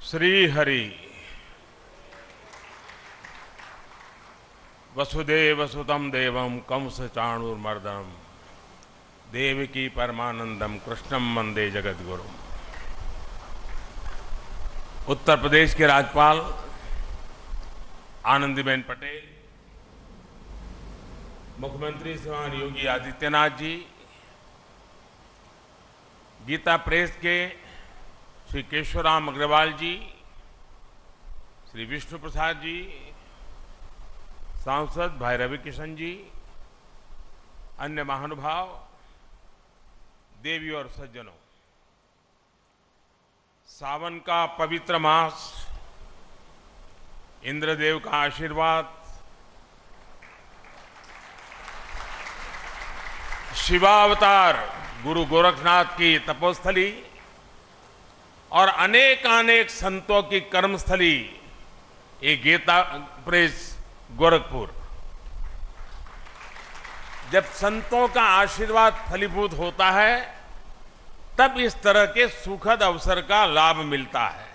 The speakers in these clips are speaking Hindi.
श्री हरि वसुदेव सुतम देवम कंस चाणूरमर्दनम देवकी परमानंदम कृष्णम वंदे जगद्गुरु। उत्तर प्रदेश के राज्यपाल आनंदीबेन पटेल, मुख्यमंत्री श्रीमान योगी आदित्यनाथ जी, गीता प्रेस के श्री केशवराम अग्रवाल जी, श्री विष्णु प्रसाद जी, सांसद भाई रवि किशन जी, अन्य महानुभाव, देवी और सज्जनों, सावन का पवित्र मास, इंद्रदेव का आशीर्वाद, शिवावतार गुरु गोरखनाथ की तपोस्थली और अनेकानेक संतों की कर्मस्थली ये गीता प्रेस गोरखपुर। जब संतों का आशीर्वाद फलीभूत होता है तब इस तरह के सुखद अवसर का लाभ मिलता है।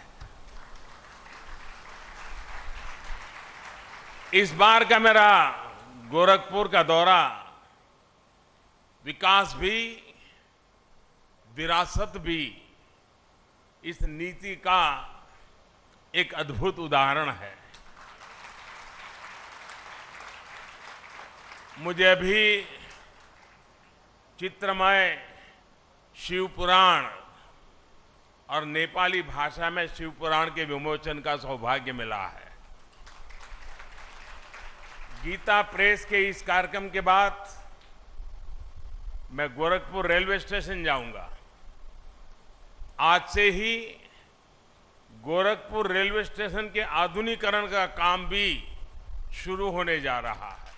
इस बार का मेरा गोरखपुर का दौरा विकास भी, विरासत भी, इस नीति का एक अद्भुत उदाहरण है। मुझे अभी चित्रमय शिव पुराण और नेपाली भाषा में शिव पुराण के विमोचन का सौभाग्य मिला है। गीता प्रेस के इस कार्यक्रम के बाद मैं गोरखपुर रेलवे स्टेशन जाऊंगा। आज से ही गोरखपुर रेलवे स्टेशन के आधुनिकीकरण का काम भी शुरू होने जा रहा है।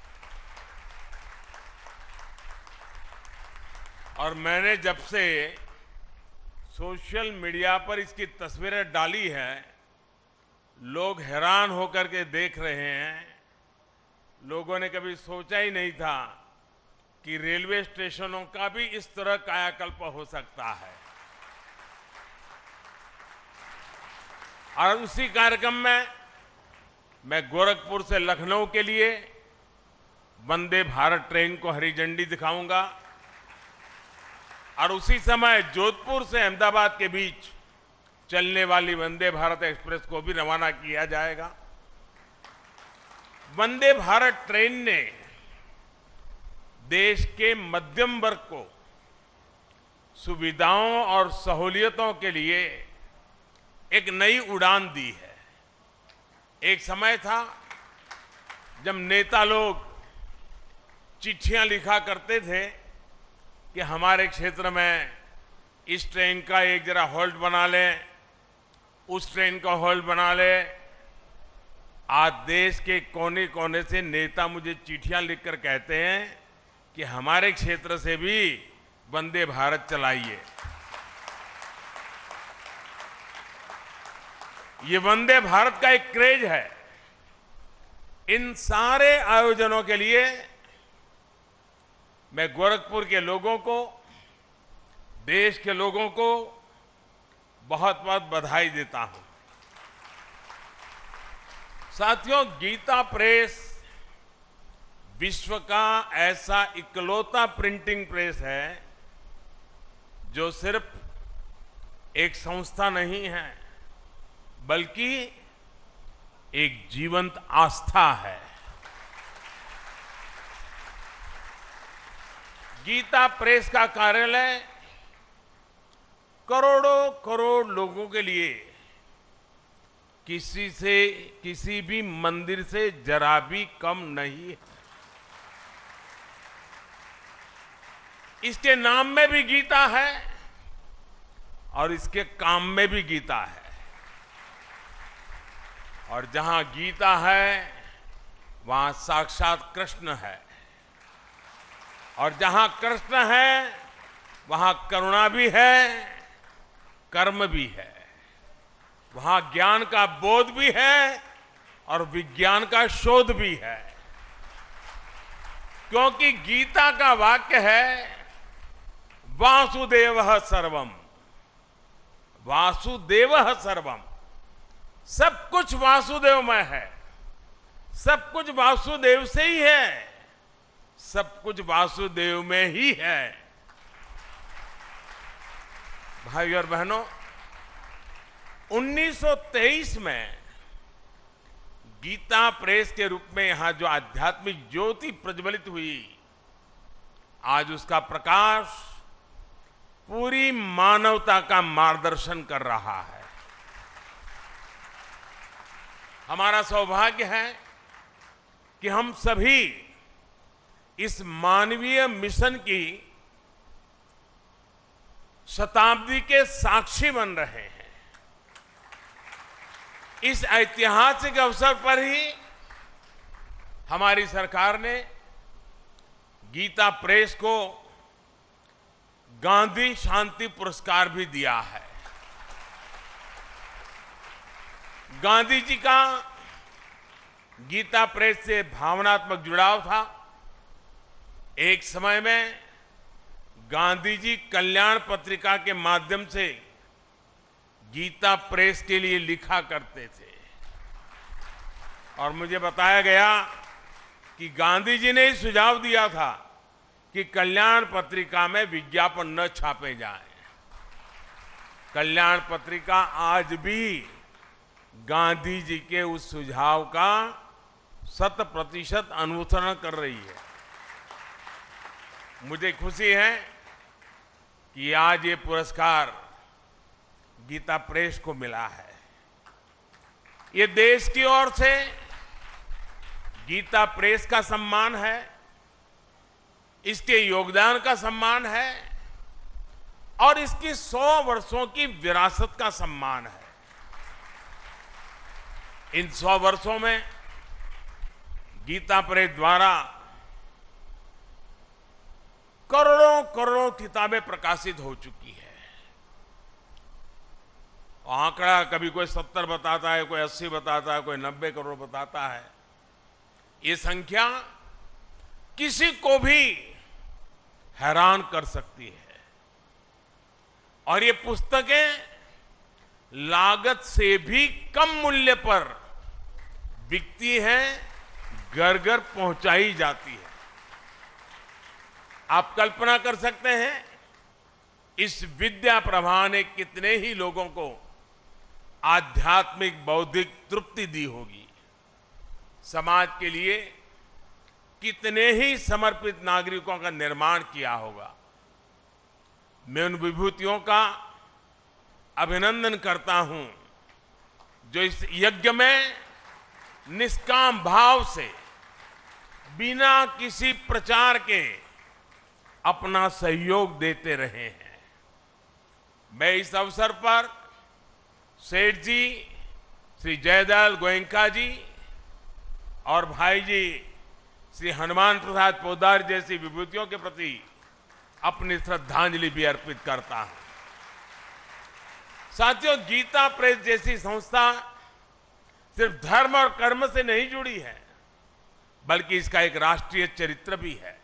और मैंने जब से सोशल मीडिया पर इसकी तस्वीरें डाली हैं, लोग हैरान होकर के देख रहे हैं। लोगों ने कभी सोचा ही नहीं था कि रेलवे स्टेशनों का भी इस तरह कायाकल्प हो सकता है। और उसी कार्यक्रम में मैं गोरखपुर से लखनऊ के लिए वंदे भारत ट्रेन को हरी झंडी दिखाऊंगा और उसी समय जोधपुर से अहमदाबाद के बीच चलने वाली वंदे भारत एक्सप्रेस को भी रवाना किया जाएगा। वंदे भारत ट्रेन ने देश के मध्यम वर्ग को सुविधाओं और सहूलियतों के लिए एक नई उड़ान दी है। एक समय था जब नेता लोग चिट्ठियां लिखा करते थे कि हमारे क्षेत्र में इस ट्रेन का एक जरा होल्ड बना लें, उस ट्रेन का होल्ड बना लें। आज देश के कोने कोने से नेता मुझे चिट्ठियां लिखकर कहते हैं कि हमारे क्षेत्र से भी वंदे भारत चलाइए। ये वंदे भारत का एक क्रेज है। इन सारे आयोजनों के लिए मैं गोरखपुर के लोगों को, देश के लोगों को बहुत बहुत बधाई देता हूं। साथियों, गीता प्रेस विश्व का ऐसा इकलौता प्रिंटिंग प्रेस है जो सिर्फ एक संस्था नहीं है बल्कि एक जीवंत आस्था है। गीता प्रेस का कार्यालय करोड़ों करोड़ लोगों के लिए किसी भी मंदिर से जरा भी कम नहीं है। इसके नाम में भी गीता है और इसके काम में भी गीता है। और जहां गीता है वहां साक्षात कृष्ण है, और जहां कृष्ण है वहां करुणा भी है, कर्म भी है, वहां ज्ञान का बोध भी है और विज्ञान का शोध भी है। क्योंकि गीता का वाक्य है वासुदेवः सर्वम, वासुदेवः सर्वम। सब कुछ वासुदेवमय है, सब कुछ वासुदेव से ही है, सब कुछ वासुदेव में ही है। भाई और बहनों, 1923 में गीता प्रेस के रूप में यहां जो आध्यात्मिक ज्योति प्रज्वलित हुई, आज उसका प्रकाश पूरी मानवता का मार्गदर्शन कर रहा है। हमारा सौभाग्य है कि हम सभी इस मानवीय मिशन की शताब्दी के साक्षी बन रहे हैं। इस ऐतिहासिक अवसर पर ही हमारी सरकार ने गीता प्रेस को गांधी शांति पुरस्कार भी दिया है। गांधी जी का गीता प्रेस से भावनात्मक जुड़ाव था। एक समय में गांधी जी कल्याण पत्रिका के माध्यम से गीता प्रेस के लिए लिखा करते थे और मुझे बताया गया कि गांधी जी ने सुझाव दिया था कि कल्याण पत्रिका में विज्ञापन न छापे जाएं। कल्याण पत्रिका आज भी गांधी जी के उस सुझाव का 100% अनुसरण कर रही है। मुझे खुशी है कि आज ये पुरस्कार गीता प्रेस को मिला है। ये देश की ओर से गीता प्रेस का सम्मान है, इसके योगदान का सम्मान है और इसकी 100 वर्षों की विरासत का सम्मान है। इन 100 वर्षों में गीता प्रेस द्वारा करोड़ों करोड़ों किताबें प्रकाशित हो चुकी है। आंकड़ा कभी कोई 70 बताता है, कोई 80 बताता है, कोई 90 करोड़ बताता है। ये संख्या किसी को भी हैरान कर सकती है। और ये पुस्तकें लागत से भी कम मूल्य पर बिकती हैं, घर घर पहुंचाई जाती है। आप कल्पना कर सकते हैं इस विद्या प्रवाह ने कितने ही लोगों को आध्यात्मिक बौद्धिक तृप्ति दी होगी, समाज के लिए कितने ही समर्पित नागरिकों का निर्माण किया होगा। मैं उन विभूतियों का अभिनंदन करता हूं जो इस यज्ञ में निष्काम भाव से बिना किसी प्रचार के अपना सहयोग देते रहे हैं। मैं इस अवसर पर सेठ जी, श्री जयदयाल गोयनका जी और भाई जी श्री हनुमान प्रसाद पोद्दार जैसी विभूतियों के प्रति अपनी श्रद्धांजलि भी अर्पित करता हूं। साथियों, गीता प्रेस जैसी संस्था सिर्फ धर्म और कर्म से नहीं जुड़ी है, बल्कि इसका एक राष्ट्रीय चरित्र भी है।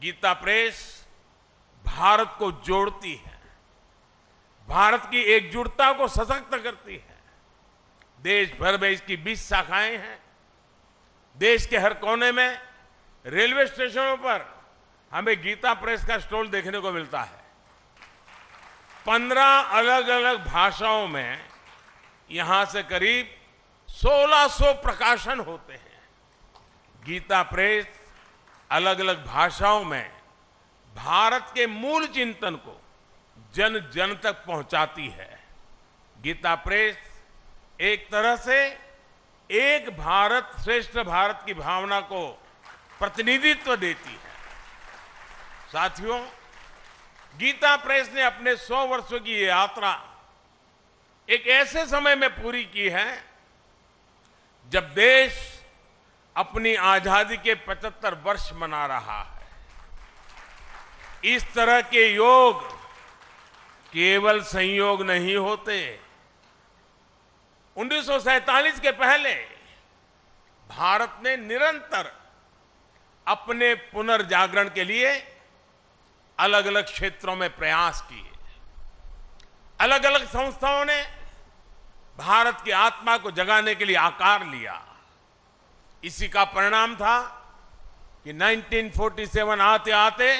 गीता प्रेस भारत को जोड़ती है, भारत की एकजुटता को सशक्त करती है। देश भर में इसकी 20 शाखाएं हैं। देश के हर कोने में रेलवे स्टेशनों पर हमें गीता प्रेस का स्टॉल देखने को मिलता है। 15 अलग अलग भाषाओं में यहां से करीब 1600 प्रकाशन होते हैं। गीता प्रेस अलग अलग भाषाओं में भारत के मूल चिंतन को जन जन तक पहुंचाती है। गीता प्रेस एक तरह से एक भारत श्रेष्ठ भारत की भावना को प्रतिनिधित्व देती है। साथियों, गीता प्रेस ने अपने 100 वर्षों की ये यात्रा एक ऐसे समय में पूरी की है जब देश अपनी आजादी के 75 वर्ष मना रहा है। इस तरह के योग केवल संयोग नहीं होते। 1947 के पहले भारत ने निरंतर अपने पुनर्जागरण के लिए अलग अलग क्षेत्रों में प्रयास किए। अलग अलग संस्थाओं ने भारत की आत्मा को जगाने के लिए आकार लिया। इसी का परिणाम था कि 1947 आते आते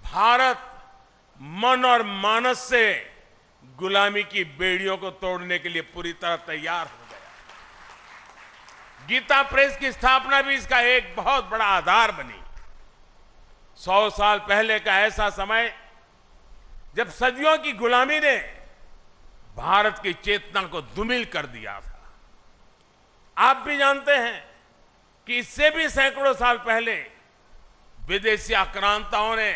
भारत मन और मानस से गुलामी की बेड़ियों को तोड़ने के लिए पूरी तरह तैयार हो गया। गीता प्रेस की स्थापना भी इसका एक बहुत बड़ा आधार बनी। 100 साल पहले का ऐसा समय जब सदियों की गुलामी ने भारत की चेतना को धूमिल कर दिया था। आप भी जानते हैं कि इससे भी सैकड़ों साल पहले विदेशी आक्रांताओं ने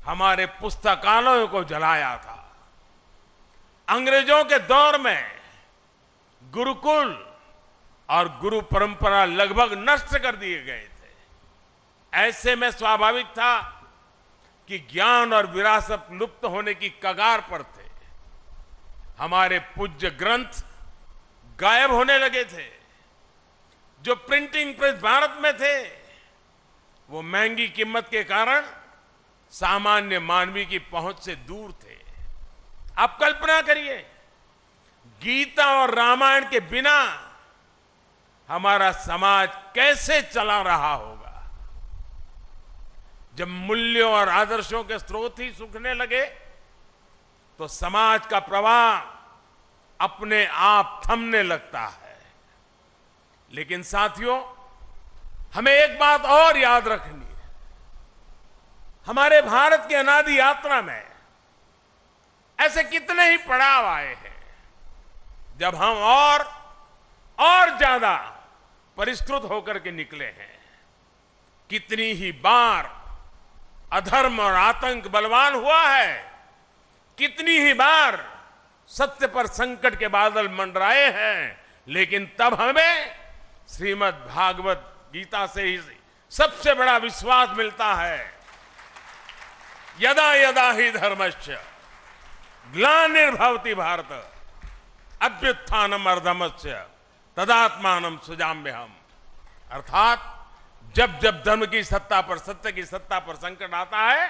हमारे पुस्तकालयों को जलाया था। अंग्रेजों के दौर में गुरुकुल और गुरु परंपरा लगभग नष्ट कर दिए गए थे। ऐसे में स्वाभाविक था कि ज्ञान और विरासत लुप्त होने की कगार पर थे। हमारे पूज्य ग्रंथ गायब होने लगे थे। जो प्रिंटिंग प्रेस भारत में थे वो महंगी कीमत के कारण सामान्य मानवी की पहुंच से दूर थे। आप कल्पना करिए, गीता और रामायण के बिना हमारा समाज कैसे चला रहा होगा। जब मूल्यों और आदर्शों के स्रोत ही सूखने लगे तो समाज का प्रवाह अपने आप थमने लगता है। लेकिन साथियों, हमें एक बात और याद रखनी है। हमारे भारत की अनादि यात्रा में ऐसे कितने ही पड़ाव आए हैं जब हम और ज्यादा परिष्कृत होकर के निकले हैं। कितनी ही बार अधर्म और आतंक बलवान हुआ है। कितनी ही बार सत्य पर संकट के बादल मंडराए हैं। लेकिन तब हमें श्रीमद् भागवत गीता से ही सबसे बड़ा विश्वास मिलता है। यदा यदा ही धर्मस्य ग्लानिर्भवति भारत अभ्युत्थानम अधर्मस्य तदात्मानं सृजाम्यहम्। अर्थात जब जब धर्म की सत्ता पर, सत्य की सत्ता पर संकट आता है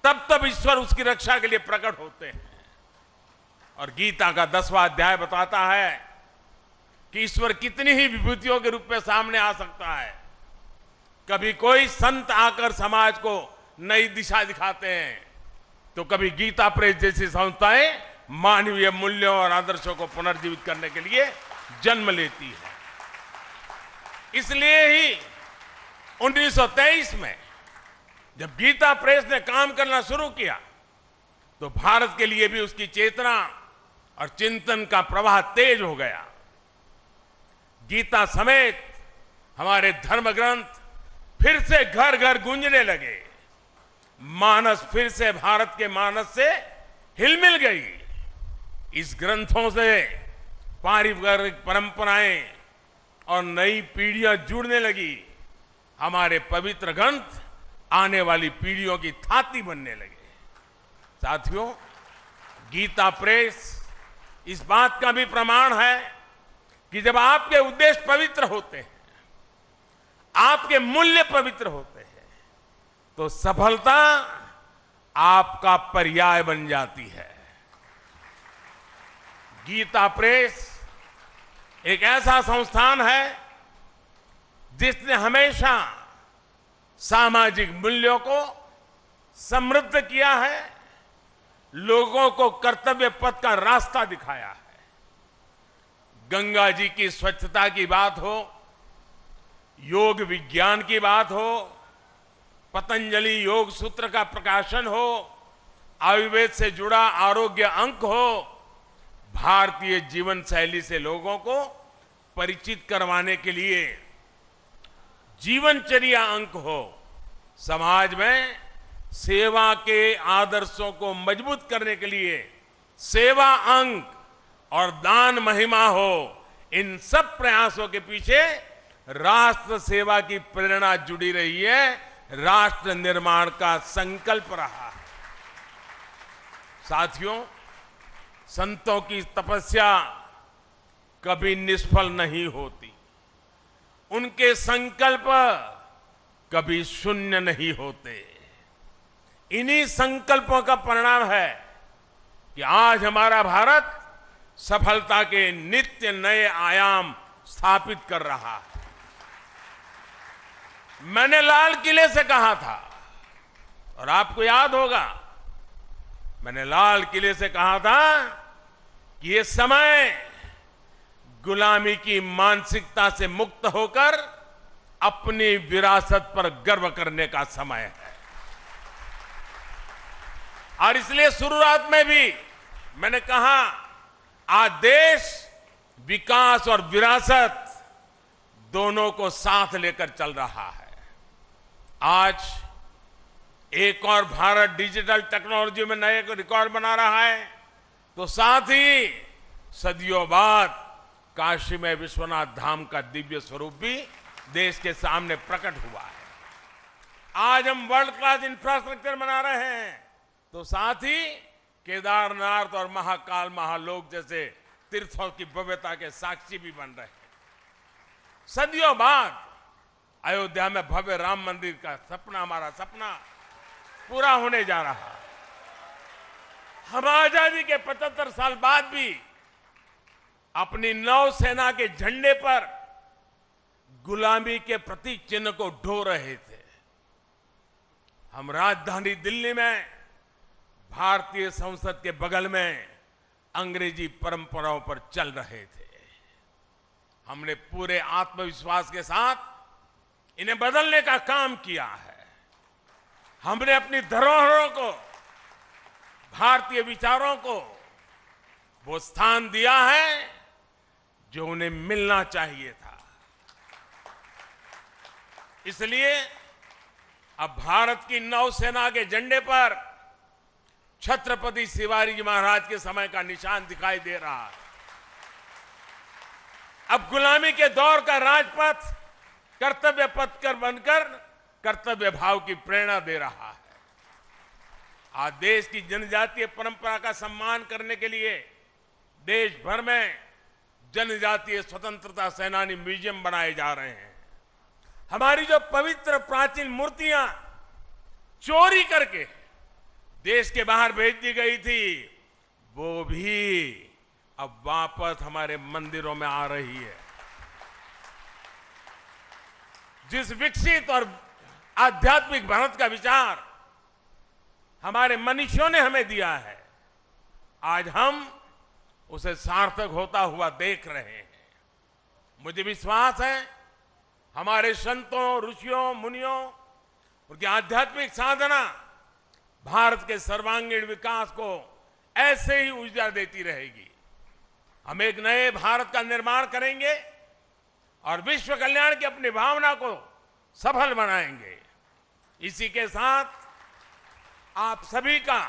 तब तब ईश्वर उसकी रक्षा के लिए प्रकट होते हैं। और गीता का 10वां अध्याय बताता है कि ईश्वर कितनी ही विभूतियों के रूप में सामने आ सकता है। कभी कोई संत आकर समाज को नई दिशा दिखाते हैं तो कभी गीता प्रेस जैसी संस्थाएं मानवीय मूल्यों और आदर्शों को पुनर्जीवित करने के लिए जन्म लेती है। इसलिए ही 1923 में जब गीता प्रेस ने काम करना शुरू किया तो भारत के लिए भी उसकी चेतना और चिंतन का प्रवाह तेज हो गया। गीता समेत हमारे धर्म ग्रंथ फिर से घर घर गूंजने लगे। मानस फिर से भारत के मानस से हिलमिल गई। इस ग्रंथों से पारिवारिक परंपराएं और नई पीढ़ियां जुड़ने लगी। हमारे पवित्र ग्रंथ आने वाली पीढ़ियों की थाती बनने लगे। साथियों, गीता प्रेस इस बात का भी प्रमाण है कि जब आपके उद्देश्य पवित्र होते हैं, आपके मूल्य पवित्र होते हैं, तो सफलता आपका पर्याय बन जाती है। गीता प्रेस एक ऐसा संस्थान है जिसने हमेशा सामाजिक मूल्यों को समृद्ध किया है, लोगों को कर्तव्य पथ का रास्ता दिखाया है। गंगा जी की स्वच्छता की बात हो, योग विज्ञान की बात हो, पतंजलि योग सूत्र का प्रकाशन हो, आयुर्वेद से जुड़ा आरोग्य अंक हो, भारतीय जीवन शैली से लोगों को परिचित करवाने के लिए जीवनचर्या अंक हो, समाज में सेवा के आदर्शों को मजबूत करने के लिए सेवा अंक और दान महिमा हो, इन सब प्रयासों के पीछे राष्ट्र सेवा की प्रेरणा जुड़ी रही है, राष्ट्र निर्माण का संकल्प रहा है। साथियों, संतों की तपस्या कभी निष्फल नहीं होती, उनके संकल्प कभी शून्य नहीं होते। इन्हीं संकल्पों का परिणाम है कि आज हमारा भारत सफलता के नित्य नए आयाम स्थापित कर रहा है। मैंने लाल किले से कहा था, और आपको याद होगा, मैंने लाल किले से कहा था कि ये समय गुलामी की मानसिकता से मुक्त होकर अपनी विरासत पर गर्व करने का समय है। और इसलिए शुरुआत में भी मैंने कहा, आज देश विकास और विरासत दोनों को साथ लेकर चल रहा है। आज एक और भारत डिजिटल टेक्नोलॉजी में नए रिकॉर्ड बना रहा है, तो साथ ही सदियों बाद काशी में विश्वनाथ धाम का दिव्य स्वरूप भी देश के सामने प्रकट हुआ है। आज हम वर्ल्ड क्लास इंफ्रास्ट्रक्चर बना रहे हैं, तो साथ ही केदारनाथ और महाकाल महालोक जैसे तीर्थों की भव्यता के साक्षी भी बन रहे हैं। सदियों बाद अयोध्या में भव्य राम मंदिर का सपना, हमारा सपना पूरा होने जा रहा है। हम आजादी के 75 साल बाद भी अपनी नौसेना के झंडे पर गुलामी के प्रतीक चिन्ह को ढो रहे थे। हम राजधानी दिल्ली में भारतीय संसद के बगल में अंग्रेजी परंपराओं पर चल रहे थे। हमने पूरे आत्मविश्वास के साथ इन्हें बदलने का काम किया है। हमने अपनी धरोहरों को, भारतीय विचारों को वो स्थान दिया है जो उन्हें मिलना चाहिए था। इसलिए अब भारत की नौसेना के झंडे पर छत्रपति शिवाजी महाराज के समय का निशान दिखाई दे रहा है। अब गुलामी के दौर का राजपथ कर्तव्य पथ कर बनकर कर्तव्य भाव की प्रेरणा दे रहा है। आज देश की जनजातीय परंपरा का सम्मान करने के लिए देश भर में जनजातीय स्वतंत्रता सेनानी म्यूजियम बनाए जा रहे हैं। हमारी जो पवित्र प्राचीन मूर्तियां चोरी करके देश के बाहर भेज दी गई थी, वो भी अब वापस हमारे मंदिरों में आ रही है। जिस विकसित और आध्यात्मिक भारत का विचार हमारे मनीषियों ने हमें दिया है, आज हम उसे सार्थक होता हुआ देख रहे हैं। मुझे विश्वास है हमारे संतों, ऋषियों, मुनियों, उनकी आध्यात्मिक साधना भारत के सर्वांगीण विकास को ऐसे ही ऊर्जा देती रहेगी। हम एक नए भारत का निर्माण करेंगे और विश्व कल्याण की अपनी भावना को सफल बनाएंगे। इसी के साथ आप सभी का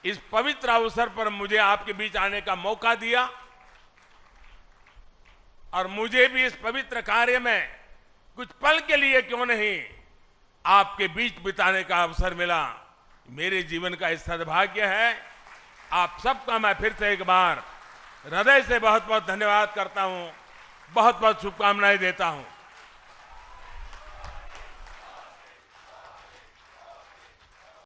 इस पवित्र अवसर पर मुझे आपके बीच आने का मौका दिया, और मुझे भी इस पवित्र कार्य में कुछ पल के लिए क्यों नहीं आपके बीच बिताने का अवसर मिला। मेरे जीवन का सद्भाग्य है। आप सबका मैं फिर से एक बार हृदय से बहुत बहुत धन्यवाद करता हूं, बहुत बहुत शुभकामनाएं देता हूं।